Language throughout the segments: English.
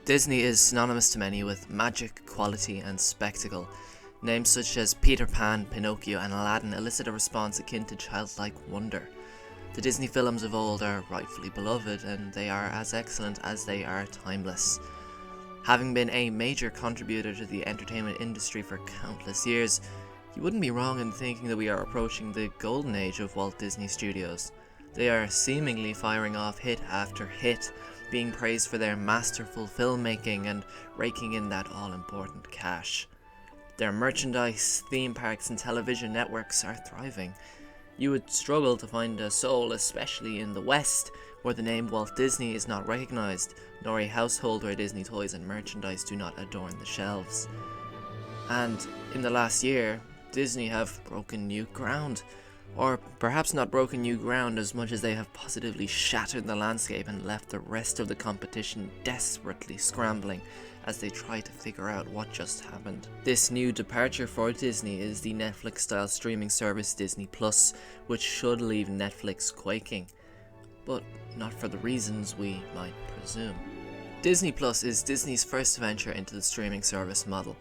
Disney is synonymous to many with magic, quality and spectacle. Names such as Peter Pan, Pinocchio and Aladdin elicit a response akin to childlike wonder. The Disney films of old are rightfully beloved, and they are as excellent as they are timeless. Having been a major contributor to the entertainment industry for countless years, you wouldn't be wrong in thinking that we are approaching the golden age of Walt Disney Studios. They are seemingly firing off hit after hit, being praised for their masterful filmmaking and raking in that all-important cash. Their merchandise, theme parks and television networks are thriving. You would struggle to find a soul, especially in the West, where the name Walt Disney is not recognized, nor a household where Disney toys and merchandise do not adorn the shelves. And in the last year, Disney have broken new ground. Or perhaps not broken new ground as much as they have positively shattered the landscape and left the rest of the competition desperately scrambling as they try to figure out what just happened. This new departure for Disney is the Netflix-style streaming service Disney Plus, which should leave Netflix quaking. But not for the reasons we might presume. Disney Plus is Disney's first venture into the streaming service model.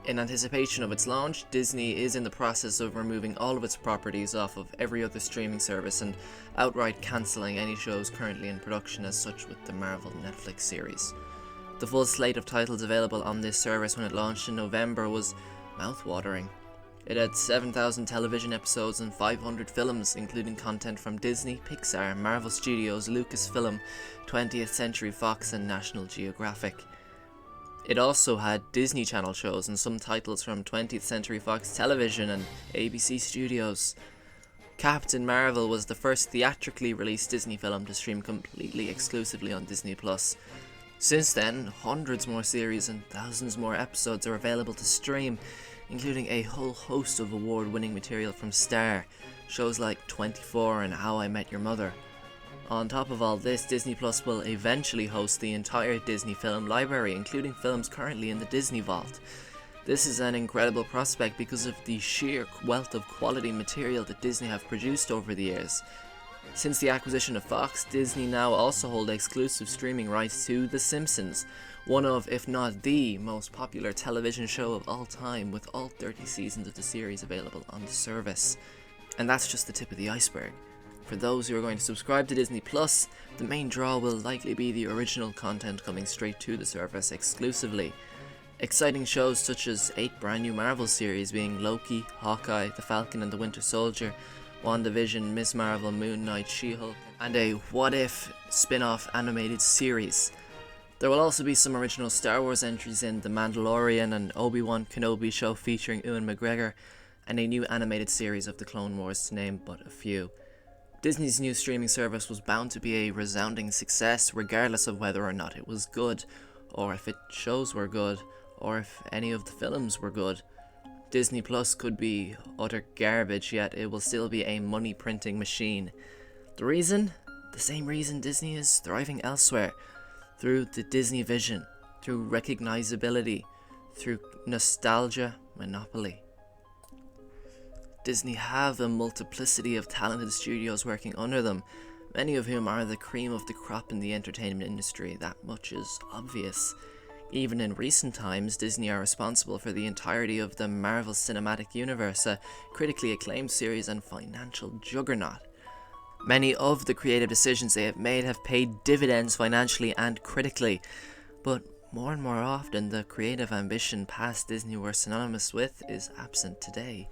In anticipation of its launch, Disney is in the process of removing all of its properties off of every other streaming service and outright cancelling any shows currently in production, as such with the Marvel Netflix series. The full slate of titles available on this service when it launched in November was mouth-watering. It had 7,000 television episodes and 500 films, including content from Disney, Pixar, Marvel Studios, Lucasfilm, 20th Century Fox and National Geographic. It also had Disney Channel shows and some titles from 20th Century Fox Television and ABC Studios. Captain Marvel was the first theatrically released Disney film to stream completely exclusively on Disney+. Since then, hundreds more series and thousands more episodes are available to stream, including a whole host of award-winning material from Star, shows like 24 and How I Met Your Mother. On top of all this, Disney Plus will eventually host the entire Disney film library, including films currently in the Disney Vault. This is an incredible prospect because of the sheer wealth of quality material that Disney have produced over the years. Since the acquisition of Fox, Disney now also hold exclusive streaming rights to The Simpsons, one of, if not the, most popular television show of all time, with all 30 seasons of the series available on the service. And that's just the tip of the iceberg. For those who are going to subscribe to Disney Plus, the main draw will likely be the original content coming straight to the service exclusively. Exciting shows such as 8 brand new Marvel series, being Loki, Hawkeye, The Falcon and the Winter Soldier, WandaVision, Ms. Marvel, Moon Knight, She-Hulk, and a What If spin-off animated series. There will also be some original Star Wars entries in The Mandalorian and Obi-Wan Kenobi show featuring Ewan McGregor, and a new animated series of The Clone Wars, to name but a few. Disney's new streaming service was bound to be a resounding success, regardless of whether or not it was good, or if its shows were good, or if any of the films were good. Disney Plus could be utter garbage, yet it will still be a money-printing machine. The reason? The same reason Disney is thriving elsewhere. Through the Disney vision, through recognizability, through nostalgia, monopoly. Disney have a multiplicity of talented studios working under them, many of whom are the cream of the crop in the entertainment industry. That much is obvious. Even in recent times, Disney are responsible for the entirety of the Marvel Cinematic Universe, a critically acclaimed series and financial juggernaut. Many of the creative decisions they have made have paid dividends financially and critically, but more and more often the creative ambition past Disney were synonymous with is absent today.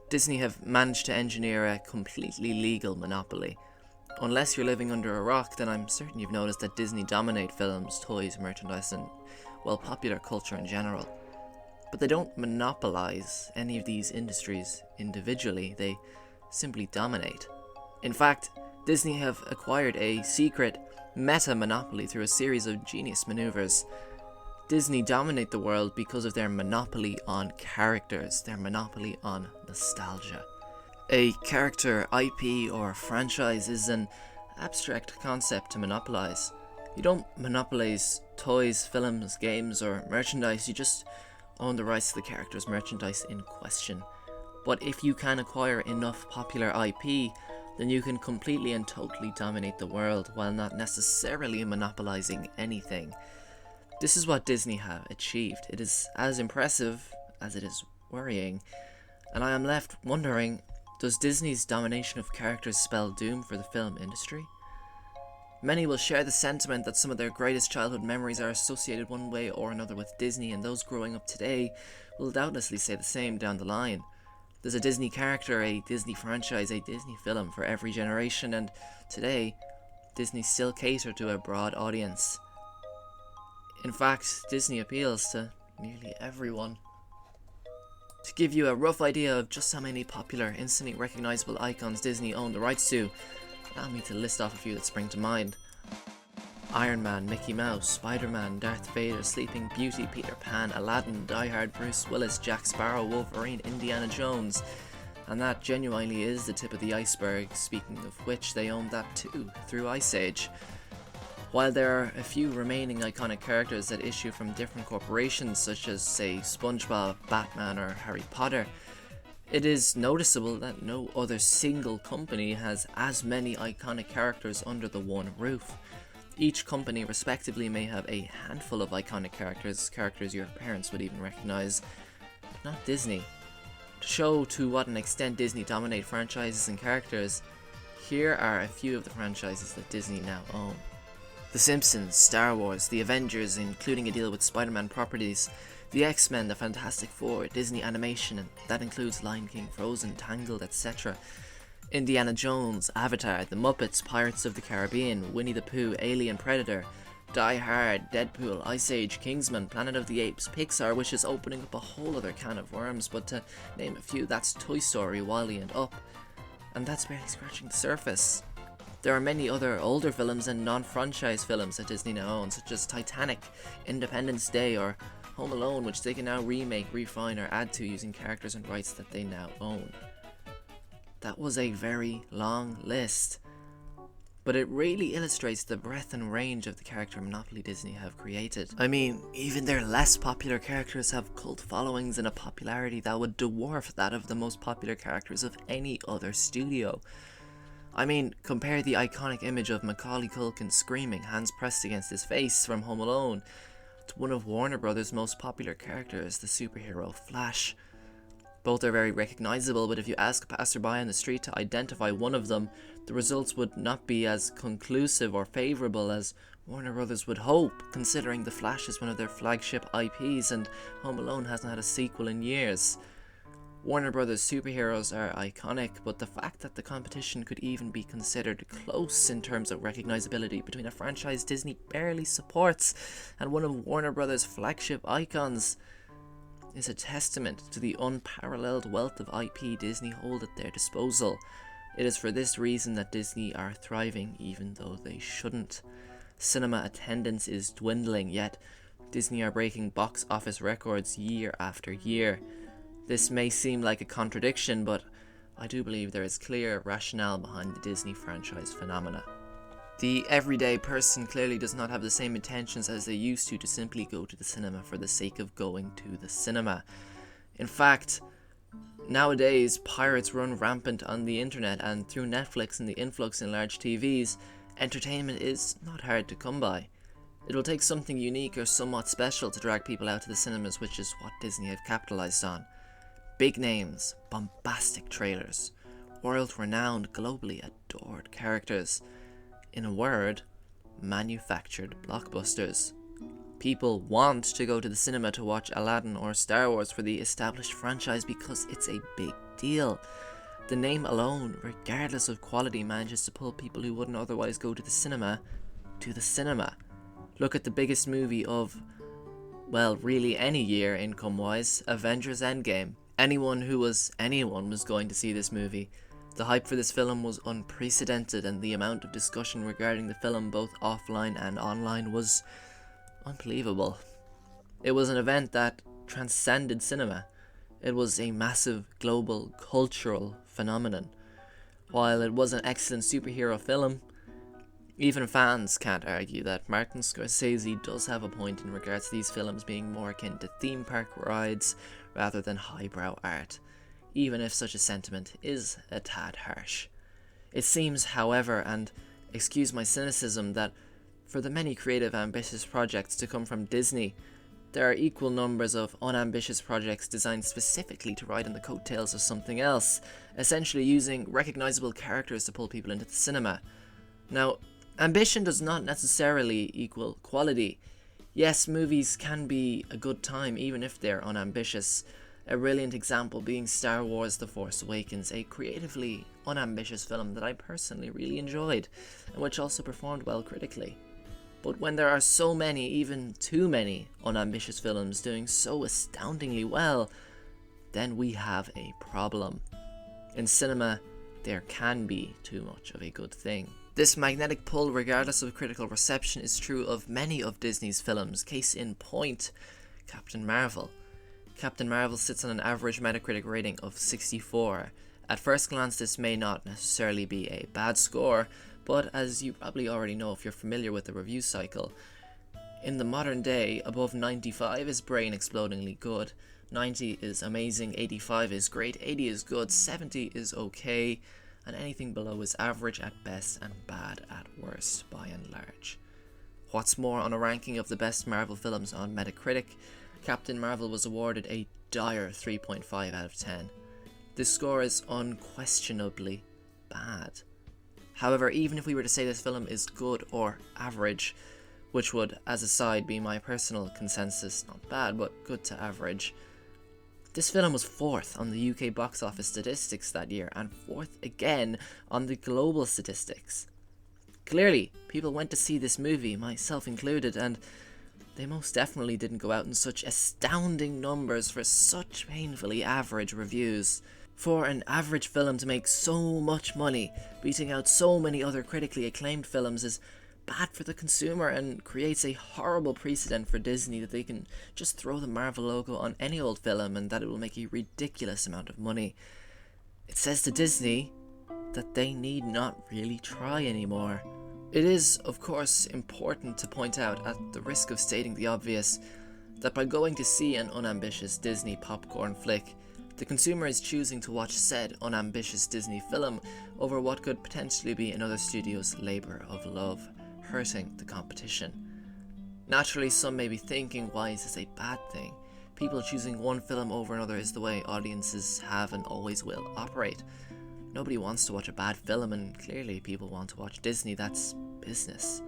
Disney have managed to engineer a completely legal monopoly. Unless you're living under a rock, then I'm certain you've noticed that Disney dominate films, toys, merchandise, and, well, popular culture in general. But they don't monopolize any of these industries individually, they simply dominate. In fact, Disney have acquired a secret meta-monopoly through a series of genius maneuvers. Disney dominate the world because of their monopoly on characters, their monopoly on nostalgia. A character, IP, or franchise is an abstract concept to monopolize. You don't monopolize toys, films, games, or merchandise, you just own the rights to the character's merchandise in question. But if you can acquire enough popular IP, then you can completely and totally dominate the world while not necessarily monopolizing anything. This is what Disney have achieved. It is as impressive as it is worrying, and I am left wondering, does Disney's domination of characters spell doom for the film industry? Many will share the sentiment that some of their greatest childhood memories are associated one way or another with Disney, and those growing up today will doubtlessly say the same down the line. There's a Disney character, a Disney franchise, a Disney film for every generation, and today, Disney still cater to a broad audience. In fact, Disney appeals to nearly everyone. To give you a rough idea of just how many popular, instantly recognizable icons Disney own the rights to, allow me to list off a few that spring to mind. Iron Man, Mickey Mouse, Spider-Man, Darth Vader, Sleeping Beauty, Peter Pan, Aladdin, Die Hard, Bruce Willis, Jack Sparrow, Wolverine, Indiana Jones. And that genuinely is the tip of the iceberg, speaking of which they own that too, through Ice Age. While there are a few remaining iconic characters that issue from different corporations, such as, say, SpongeBob, Batman, or Harry Potter, it is noticeable that no other single company has as many iconic characters under the one roof. Each company respectively may have a handful of iconic characters your parents would even recognize, but not Disney. To show to what an extent Disney dominate franchises and characters, here are a few of the franchises that Disney now own. The Simpsons, Star Wars, the Avengers, including a deal with Spider-Man properties, the X-Men, the Fantastic Four, Disney Animation, and that includes Lion King, Frozen, Tangled, etc. Indiana Jones, Avatar, The Muppets, Pirates of the Caribbean, Winnie the Pooh, Alien, Predator, Die Hard, Deadpool, Ice Age, Kingsman, Planet of the Apes, Pixar, which is opening up a whole other can of worms, but to name a few, that's Toy Story, WALL-E, and Up. And that's barely scratching the surface. There are many other older films and non-franchise films that Disney now owns, such as Titanic, Independence Day, or Home Alone, which they can now remake, refine, or add to using characters and rights that they now own. That was a very long list, but it really illustrates the breadth and range of the character monopoly Disney have created. I mean, even their less popular characters have cult followings and a popularity that would dwarf that of the most popular characters of any other studio. I mean, compare the iconic image of Macaulay Culkin screaming, hands pressed against his face from Home Alone, to one of Warner Brothers' most popular characters, the superhero Flash. Both are very recognizable, but if you ask a passerby on the street to identify one of them, the results would not be as conclusive or favorable as Warner Brothers would hope, considering The Flash is one of their flagship IPs and Home Alone hasn't had a sequel in years. Warner Brothers superheroes are iconic, but the fact that the competition could even be considered close in terms of recognizability between a franchise Disney barely supports and one of Warner Brothers' flagship icons is a testament to the unparalleled wealth of IP Disney hold at their disposal. It is for this reason that Disney are thriving even though they shouldn't. Cinema attendance is dwindling, yet Disney are breaking box office records year after year. This may seem like a contradiction, but I do believe there is clear rationale behind the Disney franchise phenomena. The everyday person clearly does not have the same intentions as they used to simply go to the cinema for the sake of going to the cinema. In fact, nowadays pirates run rampant on the internet, and through Netflix and the influx in large TVs, entertainment is not hard to come by. It will take something unique or somewhat special to drag people out to the cinemas, which is what Disney have capitalized on. Big names, bombastic trailers, world-renowned, globally adored characters. In a word, manufactured blockbusters. People want to go to the cinema to watch Aladdin or Star Wars for the established franchise because it's a big deal. The name alone, regardless of quality, manages to pull people who wouldn't otherwise go to the cinema to the cinema. Look at the biggest movie of, well, really any year income-wise, Avengers Endgame. Anyone was going to see this movie. The hype for this film was unprecedented, and the amount of discussion regarding the film both offline and online was unbelievable. It was an event that transcended cinema. It was a massive global cultural phenomenon. While it was an excellent superhero film, even fans can't argue that Martin Scorsese does have a point in regards to these films being more akin to theme park rides rather than highbrow art, even if such a sentiment is a tad harsh. It seems, however, and excuse my cynicism, that For the many creative, ambitious projects to come from Disney, there are equal numbers of unambitious projects designed specifically to ride on the coattails of something else, essentially using recognizable characters to pull people into the cinema. Now, ambition does not necessarily equal quality. Yes, movies can be a good time even if they're unambitious. A brilliant example being Star Wars The Force Awakens, a creatively unambitious film that I personally really enjoyed, and which also performed well critically. But when there are so many, even too many, unambitious films doing so astoundingly well, then we have a problem. In cinema, there can be too much of a good thing. This magnetic pull, regardless of critical reception, is true of many of Disney's films. Case in point, Captain Marvel. Captain Marvel sits on an average Metacritic rating of 64. At first glance, this may not necessarily be a bad score, but as you probably already know if you're familiar with the review cycle, in the modern day, above 95 is brain-explodingly good, 90 is amazing, 85 is great, 80 is good, 70 is okay, and anything below is average at best and bad at worst, by and large. What's more, on a ranking of the best Marvel films on Metacritic, Captain Marvel was awarded a dire 3.5 out of 10. This score is unquestionably bad. However, even if we were to say this film is good or average, which would, as a side, be my personal consensus, not bad, but good to average, this film was 4th on the UK box office statistics that year, and 4th again on the global statistics. Clearly, people went to see this movie, myself included, and they most definitely didn't go out in such astounding numbers for such painfully average reviews. For an average film to make so much money, beating out so many other critically acclaimed films, is bad for the consumer and creates a horrible precedent for Disney that they can just throw the Marvel logo on any old film and that it will make a ridiculous amount of money. It says to Disney that they need not really try anymore. It is, of course, important to point out, at the risk of stating the obvious, that by going to see an unambitious Disney popcorn flick, the consumer is choosing to watch said unambitious Disney film over what could potentially be another studio's labour of love, hurting the competition. Naturally, some may be thinking, why is this a bad thing? People choosing one film over another is the way audiences have and always will operate. Nobody wants to watch a bad film, and clearly people want to watch Disney. That's business.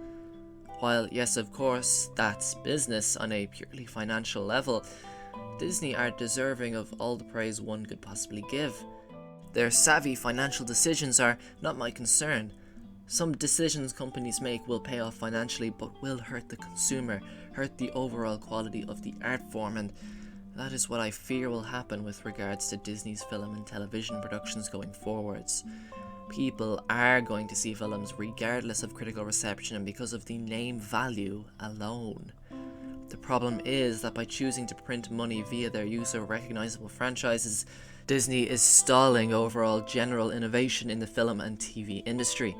While, yes, of course, that's business on a purely financial level, Disney are deserving of all the praise one could possibly give. Their savvy financial decisions are not my concern. Some decisions companies make will pay off financially, but will hurt the consumer, hurt the overall quality of the art form, and that is what I fear will happen with regards to Disney's film and television productions going forwards. People are going to see films regardless of critical reception and because of the name value alone. The problem is that by choosing to print money via their use of recognizable franchises, Disney is stalling overall general innovation in the film and TV industry,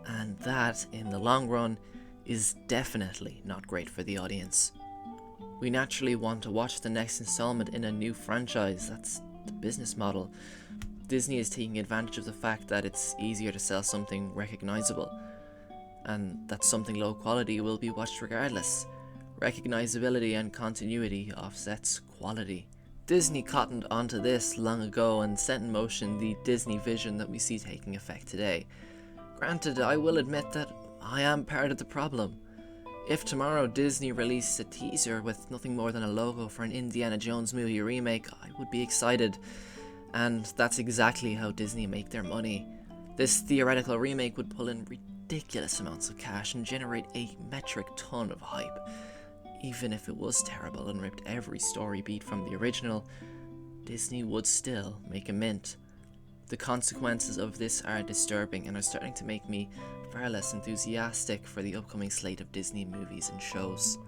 and that, in the long run, is definitely not great for the audience. We naturally want to watch the next installment in a new franchise. That's the business model. Disney is taking advantage of the fact that it's easier to sell something recognizable, and that something low quality will be watched regardless. Recognizability and continuity offsets quality. Disney cottoned onto this long ago and set in motion the Disney vision that we see taking effect today. Granted, I will admit that I am part of the problem. If tomorrow Disney released a teaser with nothing more than a logo for an Indiana Jones movie remake, I would be excited. And that's exactly how Disney make their money. This theoretical remake would pull in ridiculous amounts of cash and generate a metric ton of hype. Even if it was terrible and ripped every story beat from the original, Disney would still make a mint. The consequences of this are disturbing and are starting to make me far less enthusiastic for the upcoming slate of Disney movies and shows.